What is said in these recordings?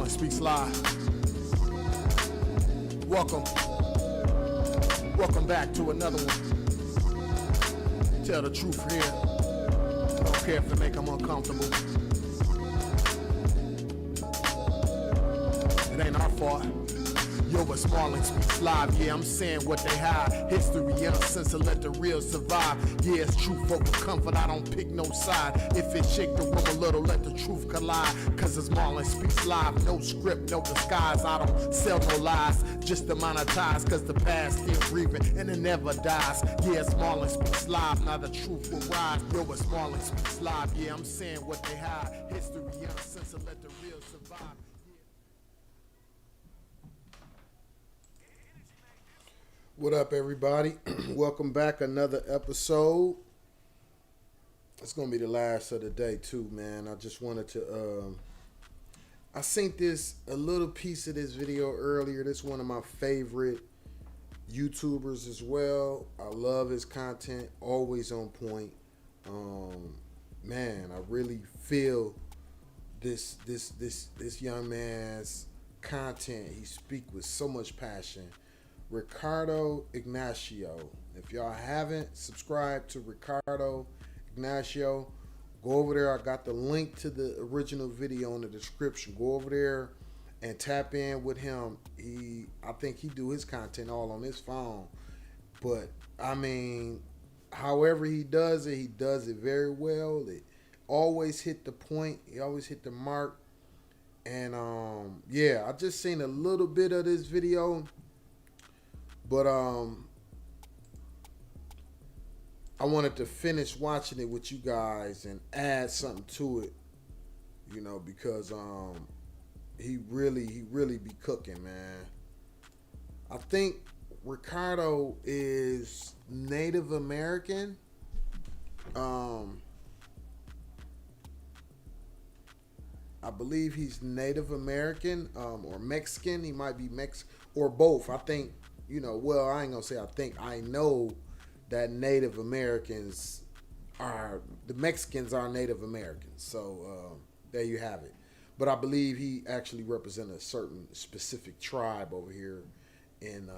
Marlon Speaks Live. Welcome back to another one. Tell the truth here. Don't care if it make them uncomfortable. It ain't our fault. Yo, it's Marlon Speaks Live. Yeah, I'm saying what they hide. History uncensored, let the real survive. Yeah, it's truth over comfort, I don't pick no side. If it shake the room a little, let the truth collide. Cause it's Marlon Speaks Live. No script, no disguise. I don't sell no lies, just to monetize. Cause the past still breathing and it never dies. Yeah, it's Marlon Speaks Live. Now the truth will rise. Yo, it's Marlon Speaks Live. Yeah, I'm saying what they hide. History uncensored, let the real survive. What up, everybody? Welcome back. Another episode. It's gonna be the last of the day too, man. I just wanted to I seen a little piece of this video earlier. This is one of my favorite YouTubers as well. I love his content, always on point. Man, I really feel this young man's content. He speak with so much passion. Ricardo Ignacio. If y'all haven't subscribed to Ricardo Ignacio, go over there. I got the link to the original video in the description. Go over there and tap in with him. I think he do his content all on his phone. But I mean, however he does it very well. It always hit the point. He always hit the mark. And yeah, I just seen a little bit of this video. But I wanted to finish watching it with you guys and add something to it, you know, because he really be cooking, man. I think Ricardo is Native American. I believe he's Native American or Mexican. He might be Mexican or both. I think. You know, well, I ain't gonna say I think. I know that Native Americans the Mexicans are Native Americans. So there you have it. But I believe he actually represents a certain specific tribe over here in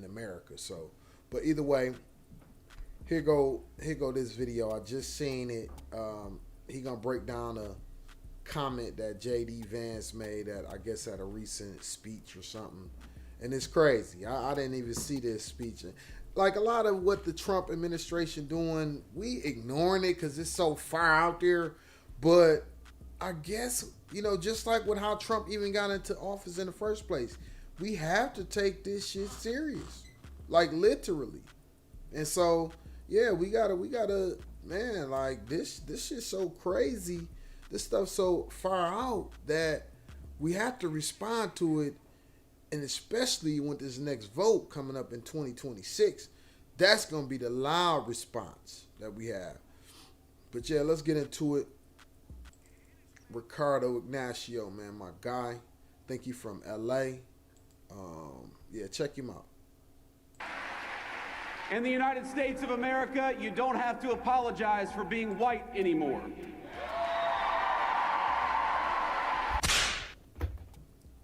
America. So, but either way, here go this video. I just seen it. He gonna break down a comment that Vance made I guess at a recent speech or something. And it's crazy. I didn't even see this speech. Like a lot of what the Trump administration doing, we ignoring it because it's so far out there. But I guess, you know, just like with how Trump even got into office in the first place, we have to take this shit serious. Like literally. And so, yeah, we gotta, man, like this shit's so crazy. This stuff's so far out that we have to respond to it. And especially with this next vote coming up in 2026, that's going to be the loud response that we have. But yeah, let's get into it. Ricardo Ignacio, man, my guy. I think he's from LA. Yeah, check him out. In the United States of America, you don't have to apologize for being white anymore.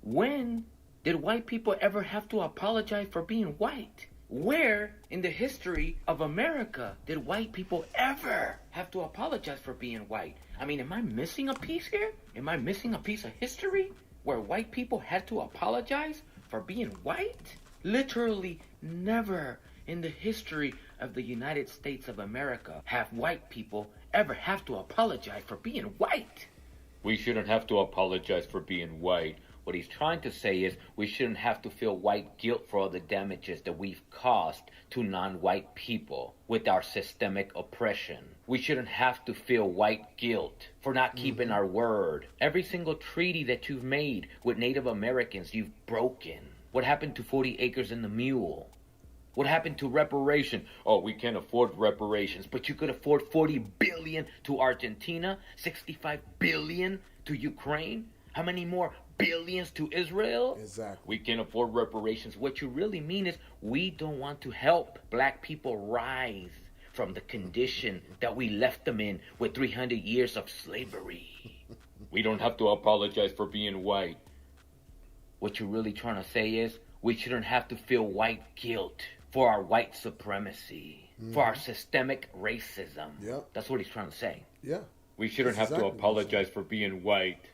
When did white people ever have to apologize for being white? Where in the history of America did white people ever have to apologize for being white? I mean, am I missing a piece here? Am I missing a piece of history where white people had to apologize for being white? Literally never in the history of the United States of America have white people ever have to apologize for being white. We shouldn't have to apologize for being white. What he's trying to say is we shouldn't have to feel white guilt for all the damages that we've caused to non-white people with our systemic oppression. We shouldn't have to feel white guilt for not keeping our word. Every single treaty that you've made with Native Americans, you've broken. What happened to 40 acres and the mule? What happened to reparation? Oh, we can't afford reparations, but you could afford 40 billion to Argentina, 65 billion to Ukraine. How many more billions to Israel? Exactly. We can't afford reparations. What you really mean is we don't want to help black people rise from the condition that we left them in with 300 years of slavery. We don't have to apologize for being white. What you're really trying to say is we shouldn't have to feel white guilt for our white supremacy, for our systemic racism. Yep. That's what he's trying to say. Yeah. We shouldn't That's have exactly to what he's apologize for being white.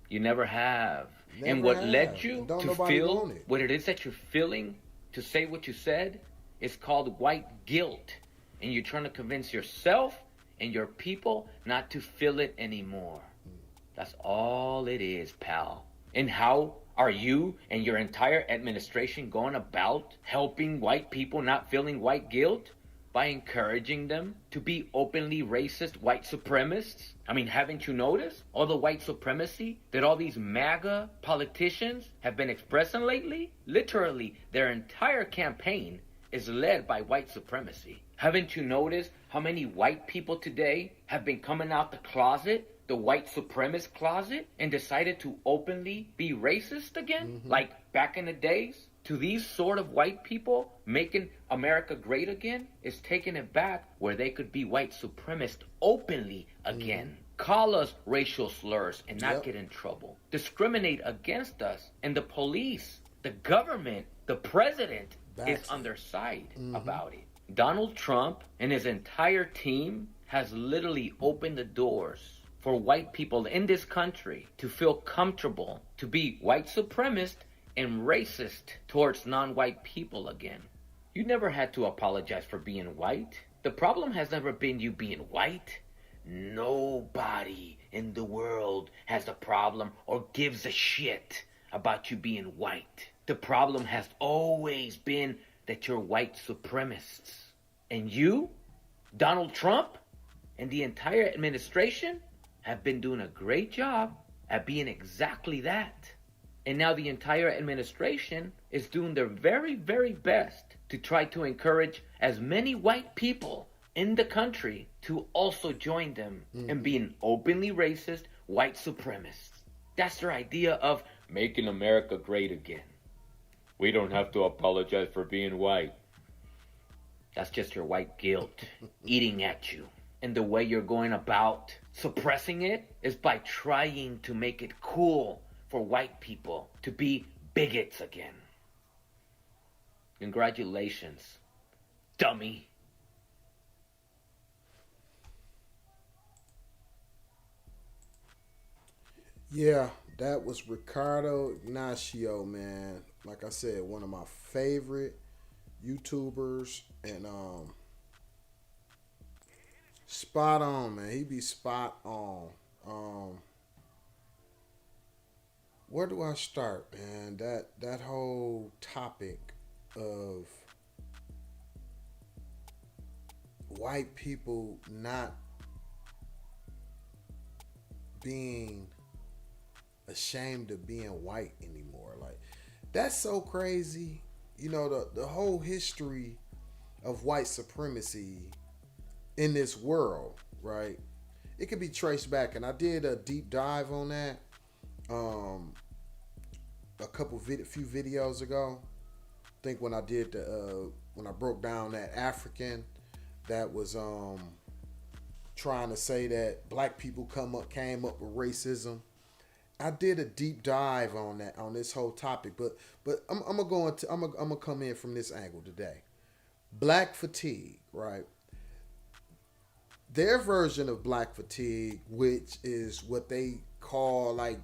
You never have. Never and what have. led you And don't to nobody feel want it. what it is that you're feeling, to say what you said, is called white guilt. And you're trying to convince yourself and your people not to feel it anymore. That's all it is, pal. And how are you and your entire administration going about helping white people not feeling white guilt? By encouraging them to be openly racist white supremacists? I mean, haven't you noticed all the white supremacy that all these MAGA politicians have been expressing lately? Literally, their entire campaign is led by white supremacy. Haven't you noticed how many white people today have been coming out the closet, the white supremacist closet, and decided to openly be racist again? Like back in the days? To these sort of white people, making America great again is taking it back where they could be white supremacist openly again. Call us racial slurs and not get in trouble. Discriminate against us. And the police, the government, the president is on their side about it. Donald Trump and his entire team has literally opened the doors for white people in this country to feel comfortable to be white supremacist and racist towards non-white people again. You never had to apologize for being white. The problem has never been you being white. Nobody in the world has a problem or gives a shit about you being white. The problem has always been that you're white supremacists. And you, Donald Trump, and the entire administration have been doing a great job at being exactly that. And now the entire administration is doing their very, very best to try to encourage as many white people in the country to also join them in being openly racist white supremacists. That's their idea of making America great again. We don't have to apologize for being white. That's just your white guilt eating at you. And the way you're going about suppressing it is by trying to make it cool for white people to be bigots again. Congratulations, dummy. Yeah, that was Ricardo Ignacio, man. Like I said, one of my favorite YouTubers, and spot on, man. He be spot on. Where do I start, man? That whole topic of white people not being ashamed of being white anymore. Like, that's so crazy. You know, the whole history of white supremacy in this world, right? It could be traced back, and I did a deep dive on that few videos ago. I think when I did when I broke down that African that was trying to say that black people came up with racism. I did a deep dive on that, on this whole topic, but I'm gonna come in from this angle today. Black fatigue, right? Their version of black fatigue, which is what they call like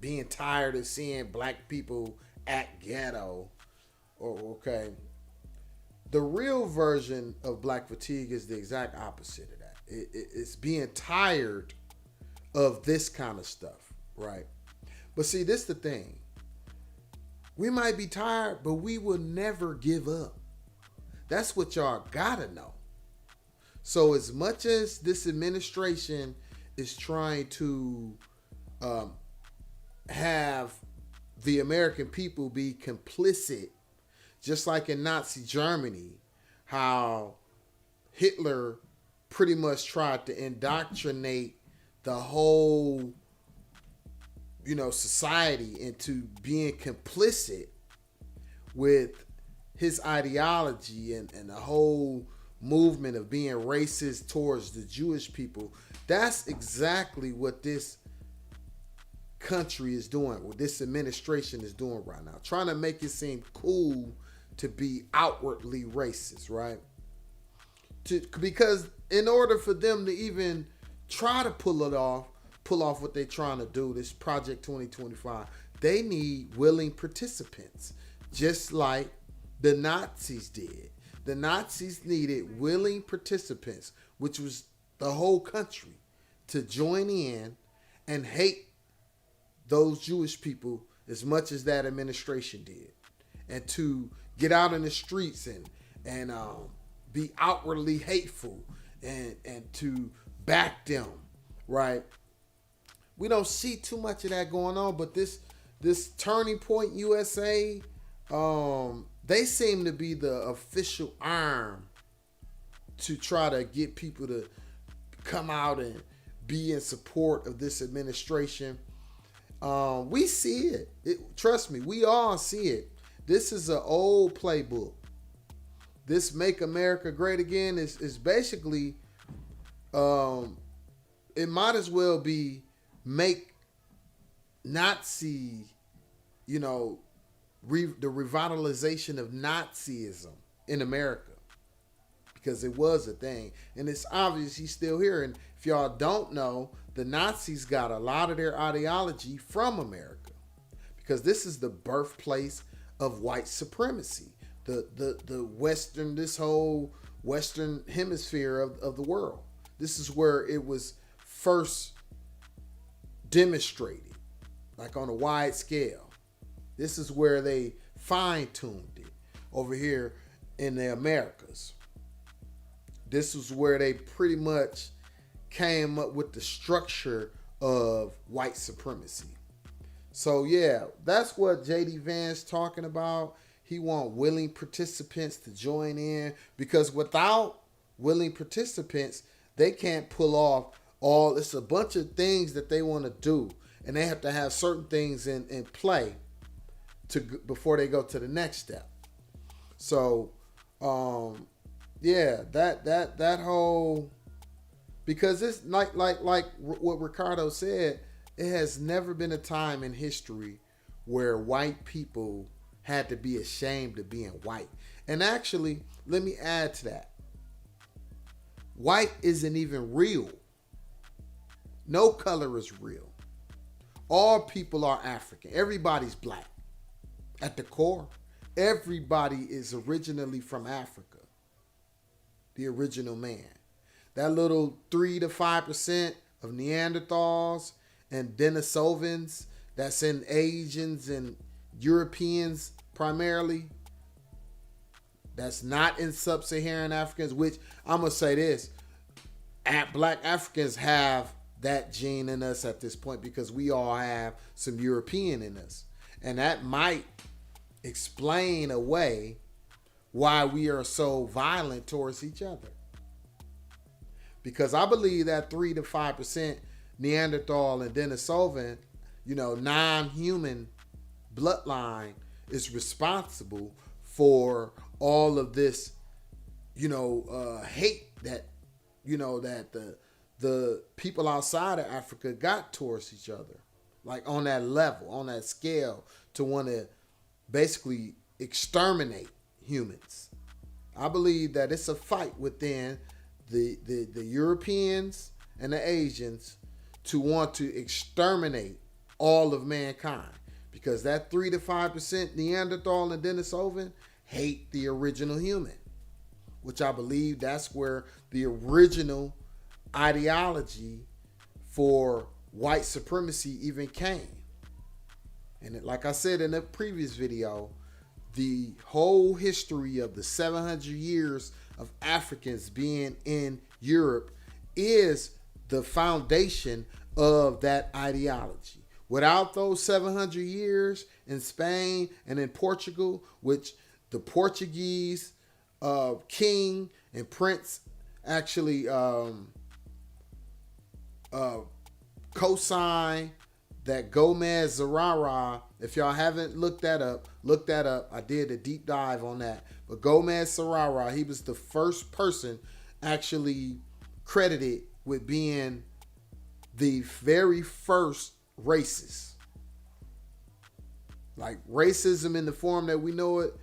being tired of seeing black people act ghetto, or okay. The real version of black fatigue is the exact opposite of that. It's being tired of this kind of stuff, right? But see, this is the thing. We might be tired, but we will never give up. That's what y'all gotta know. So as much as this administration is trying to have the American people be complicit, just like in Nazi Germany, how Hitler pretty much tried to indoctrinate the whole, society into being complicit with his ideology and the whole movement of being racist towards the Jewish people. That's exactly what this country is doing, what this administration is doing right now, trying to make it seem cool to be outwardly racist, right? Because in order for them to even try to pull off what they're trying to do, this Project 2025, they need willing participants, just like the Nazis did. The Nazis needed willing participants, which was the whole country, to join in and hate those Jewish people as much as that administration did, and to get out in the streets and be outwardly hateful and to back them, right? We don't see too much of that going on, but this Turning Point USA, they seem to be the official arm to try to get people to come out and be in support of this administration. We see it. Trust me, we all see it. This is an old playbook. This Make America Great Again is basically, it might as well be make Nazi, the revitalization of Nazism in America, because it was a thing. And it's obvious he's still here. And if y'all don't know, the Nazis got a lot of their ideology from America, because this is the birthplace of white supremacy. The Western, this whole Western hemisphere of the world. This is where it was first demonstrated, like on a wide scale. This is where they fine-tuned it over here in the Americas. This is where they pretty much came up with the structure of white supremacy. So yeah, that's what JD Vance talking about. He want willing participants to join in, because without willing participants, they can't pull off all. It's a bunch of things that they want to do, and they have to have certain things in play before they go to the next step. So, yeah, that whole, because it's like what Ricardo said, it has never been a time in history where white people had to be ashamed of being white. And actually, let me add to that. White isn't even real. No color is real. All people are African. Everybody's black. At the core, everybody is originally from Africa. The original man. That little 3 to 5% of Neanderthals and Denisovans that's in Asians and Europeans primarily, that's not in sub-Saharan Africans, which I'm going to say this, black Africans have that gene in us at this point, because we all have some European in us. And that might explain away why we are so violent towards each other. Because I believe that 3 to 5% Neanderthal and Denisovan, non-human bloodline is responsible for all of this, hate that, that the people outside of Africa got towards each other, like on that level, on that scale, to want to basically exterminate humans. I believe that it's a fight within the Europeans and the Asians to want to exterminate all of mankind, because that 3 to 5% Neanderthal and Denisovan hate the original human, which I believe that's where the original ideology for white supremacy even came. And like I said in the previous video, the whole history of the 700 years of Africans being in Europe is the foundation of that ideology. Without those 700 years in Spain and in Portugal, which the Portuguese king and prince actually co-signed that Gomez Zarara, if y'all haven't looked that up, look that up. I did a deep dive on that. But Gomez Zarara, he was the first person actually credited with being the very first racist. Like, racism in the form that we know it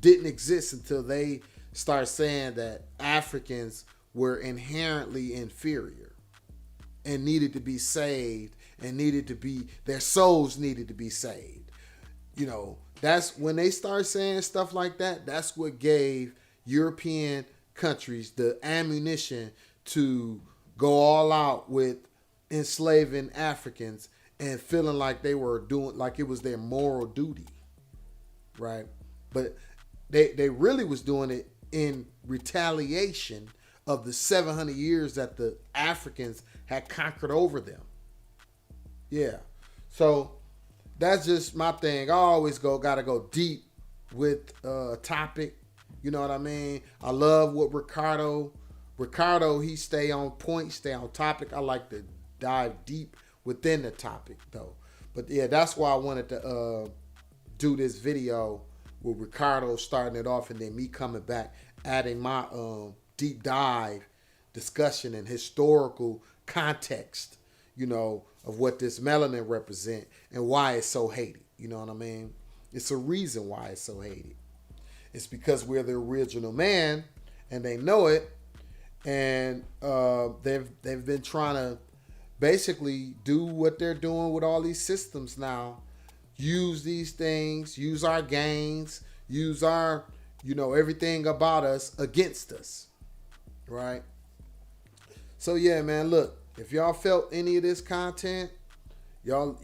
didn't exist until they start saying that Africans were inherently inferior and needed to be saved, and their souls needed to be saved. You know, that's when they start saying stuff like that. That's what gave European countries the ammunition to go all out with enslaving Africans and feeling like they were doing, like it was their moral duty, right? But they really was doing it in retaliation of the 700 years that the Africans had conquered over them. Yeah. So that's just my thing. I always gotta go deep with a topic. You know what I mean? I love what Ricardo, he stay on point, stay on topic. I like to dive deep within the topic though. But yeah, that's why I wanted to do this video with Ricardo starting it off, and then me coming back, adding my deep dive discussion and historical context, you know, of what this melanin represent and why it's so hated. You know what I mean? It's a reason why it's so hated. It's because we're the original man, and they know it, and they've been trying to basically do what they're doing with all these systems now. Use these things, use our gains, use our, you know, everything about us against us, right? So yeah, man, look, if y'all felt any of this content, y'all,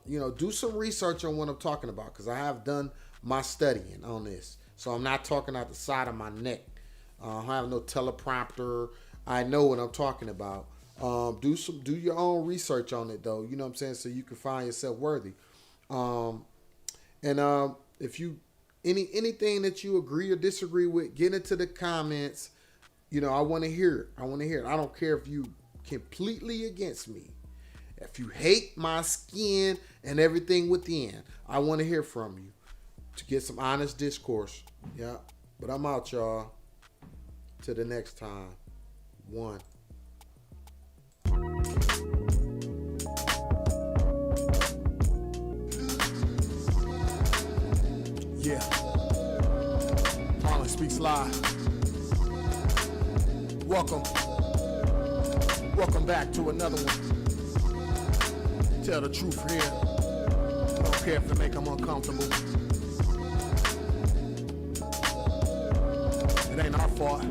you know, do some research on what I'm talking about, because I have done my studying on this. So I'm not talking out the side of my neck. I have no teleprompter. I know what I'm talking about. Do your own research on it though. You know what I'm saying? So you can find yourself worthy. If you anything that you agree or disagree with, get into the comments. You know, I want to hear it. I don't care if you completely against me. If you hate my skin and everything within, I want to hear from you to get some honest discourse. Yeah. But I'm out, y'all. Till the next time. One. Yeah. Marlon Speaks Live. Welcome back to another one. Tell the truth here. Don't care if it make them uncomfortable. It ain't our fault.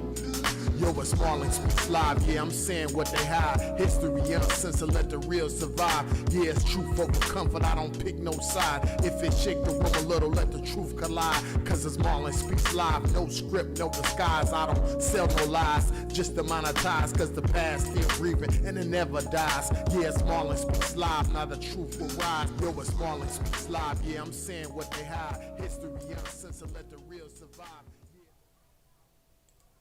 Yo, but Marlon Speaks Live. Yeah, I'm saying what they hide. History, innocence, and let the real survive. Yeah, it's truth over comfort. I don't pick no side. If it shake the room a little, let the truth collide. Cause it's Marlon Speaks Live. No script, no disguise. I don't sell no lies. Just to monetize. Cause the past still breathing and it never dies. Yeah, it's Marlon Speaks Live. Now the truth will rise. Yo, it's Marlon Speaks Live. Yeah, I'm saying what they hide. History, innocence, and let the real survive.